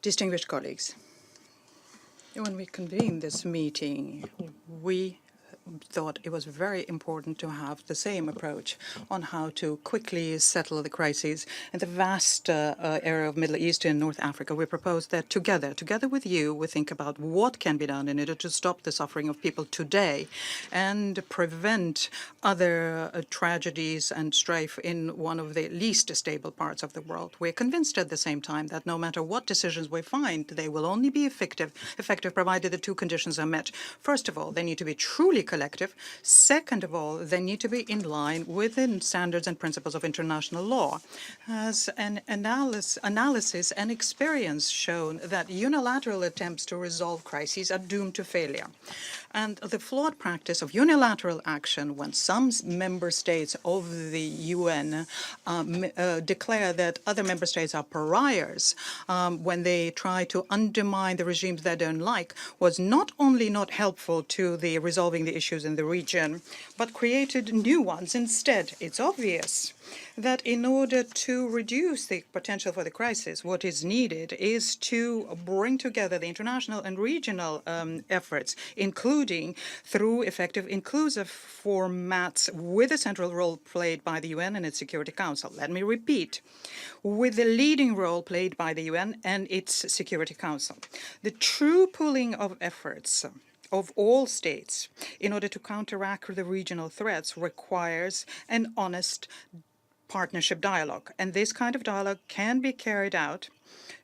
Distinguished colleagues, when we convened this meeting, we thought it was very important to have the same approach on how to quickly settle the crises in the vast area of Middle East and North Africa. We proposed that together with you, we think about what can be done in order to stop the suffering of people today and prevent other tragedies and strife in one of the least stable parts of the world. We're convinced at the same time that no matter what decisions we find, they will only be effective provided the two conditions are met. First of all, they need to be truly collective. Second of all, they need to be in line with the standards and principles of international law. As an analysis and experience shown that unilateral attempts to resolve crises are doomed to failure. And the flawed practice of unilateral action when some member states of the UN declare that other member states are pariahs, when they try to undermine the regimes they don't like, was not only not helpful to the resolving the issues in the region, but created new ones instead. It's obvious that in order to reduce the potential for the crisis, what is needed is to bring together the international and regional efforts, including through effective inclusive formats with a central role played by the UN and its Security Council. Let me repeat, with the leading role played by the UN and its Security Council. The true pooling of efforts of all states in order to counteract the regional threats requires an honest partnership dialogue. And this kind of dialogue can be carried out,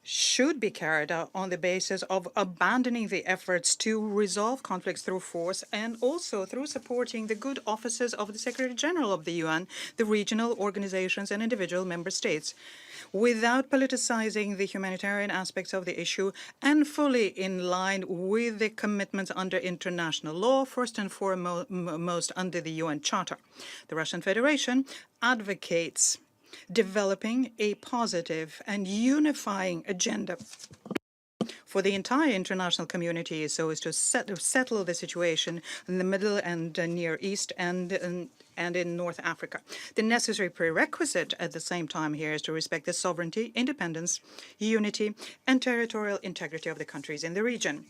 should be carried out on the basis of abandoning the efforts to resolve conflicts through force and also through supporting the good offices of the Secretary General of the UN, the regional organizations and individual member states, without politicizing the humanitarian aspects of the issue and fully in line with the commitments under international law, first and foremost under the UN Charter. The Russian Federation advocates developing a positive and unifying agenda for the entire international community so as to settle the situation in the Middle and Near East and in North Africa. The necessary prerequisite at the same time here is to respect the sovereignty, independence, unity, and territorial integrity of the countries in the region.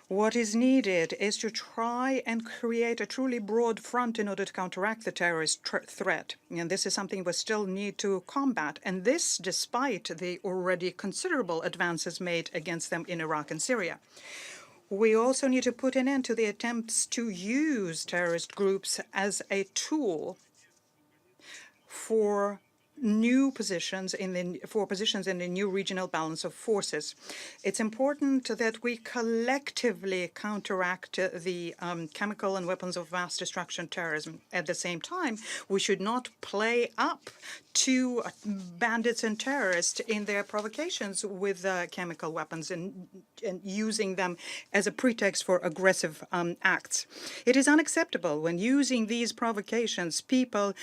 What is needed is to try and create a truly broad front in order to counteract the terrorist threat. And this is something we still need to combat. And this despite the already considerable advances made against them in Iraq and Syria. We also need to put an end to the attempts to use terrorist groups as a tool for positions in the new regional balance of forces. It's important that we collectively counteract the chemical and weapons of mass destruction terrorism. At the same time, we should not play up to bandits and terrorists in their provocations with chemical weapons and using them as a pretext for aggressive acts. It is unacceptable when using these provocations, people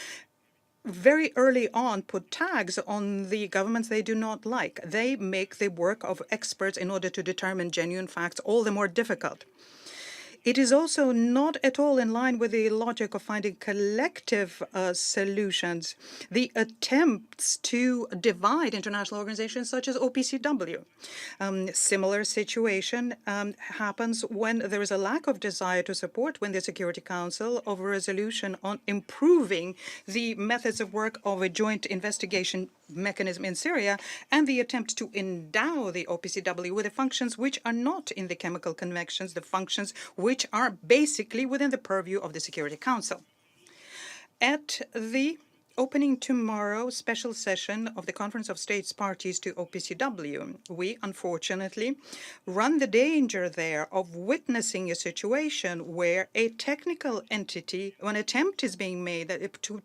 very early on put tags on the governments they do not like. They make the work of experts in order to determine genuine facts all the more difficult. It is also not at all in line with the logic of finding collective solutions. The attempts to divide international organizations such as OPCW. Similar situation happens when there is a lack of desire to support when the Security Council of a resolution on improving the methods of work of a joint investigation mechanism in Syria and the attempt to endow the OPCW with the functions which are not in the chemical conventions, the functions which are basically within the purview of the Security Council. At the opening tomorrow special session of the Conference of States Parties to OPCW, we unfortunately run the danger there of witnessing a situation where a technical entity, an attempt is being made to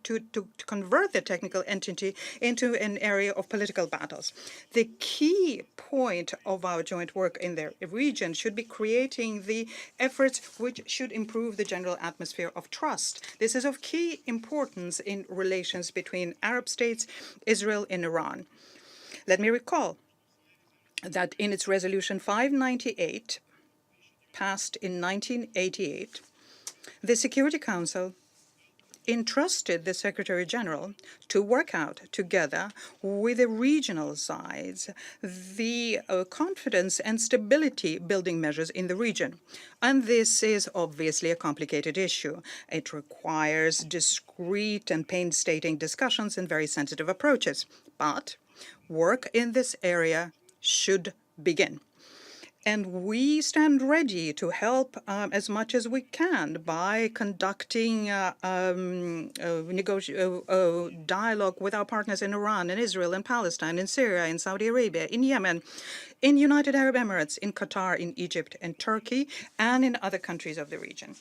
convert the technical entity into an area of political battles. The key point of our joint work in the region should be creating the efforts which should improve the general atmosphere of trust. This is of key importance in relations between Arab states, Israel, and Iran. Let me recall that in its resolution 598, passed in 1988, the Security Council entrusted the Secretary General to work out together with the regional sides the confidence and stability building measures in the region. And this is obviously a complicated issue. It requires discreet and painstaking discussions and very sensitive approaches. But work in this area should begin. And we stand ready to help as much as we can by conducting dialogue with our partners in Iran, in Israel, in Palestine, in Syria, in Saudi Arabia, in Yemen, in United Arab Emirates, in Qatar, in Egypt, and Turkey, and in other countries of the region.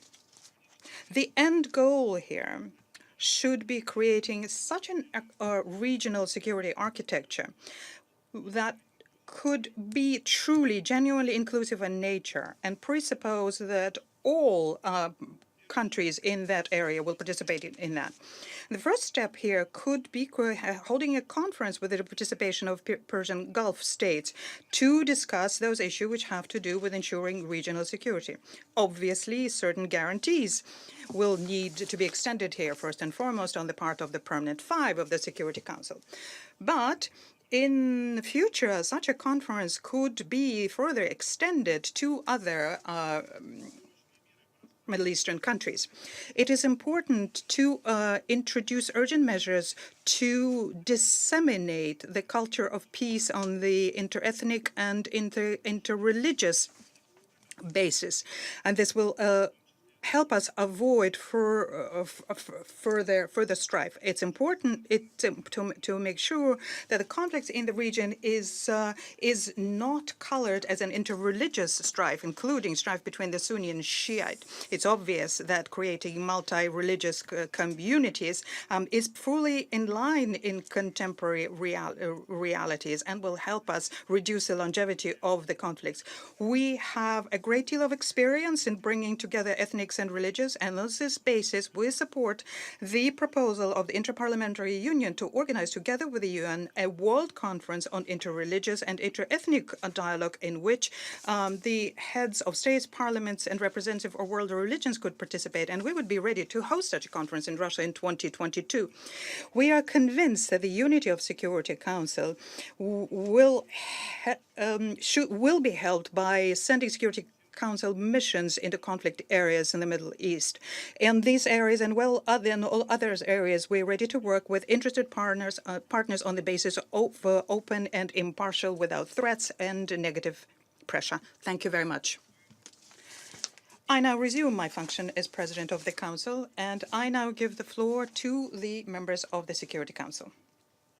The end goal here should be creating such a regional security architecture that could be truly, genuinely inclusive in nature and presuppose that all countries in that area will participate in that. The first step here could be holding a conference with the participation of Persian Gulf states to discuss those issues which have to do with ensuring regional security. Obviously, certain guarantees will need to be extended here, first and foremost, on the part of the Permanent Five of the Security Council. But in the future, such a conference could be further extended to other Middle Eastern countries. It is important to introduce urgent measures to disseminate the culture of peace on the interethnic and interreligious basis. And this will help us avoid further strife. It's important to make sure that the conflicts in the region is not colored as an interreligious strife, including strife between the Sunni and Shiite. It's obvious that creating multi-religious communities is fully in line in contemporary realities and will help us reduce the longevity of the conflicts. We have a great deal of experience in bringing together ethnic and religious, and on this basis we support the proposal of the Interparliamentary Union to organize together with the UN a world conference on interreligious and interethnic dialogue in which the heads of states, parliaments, and representatives of world religions could participate, and we would be ready to host such a conference in Russia in 2022. We are convinced that the Unity of Security Council will be helped by sending Security Council missions into conflict areas in the Middle East. In these areas and in all other areas, we're ready to work with interested partners on the basis of open and impartial, without threats and negative pressure. Thank you very much. I now resume my function as President of the Council, and I now give the floor to the members of the Security Council.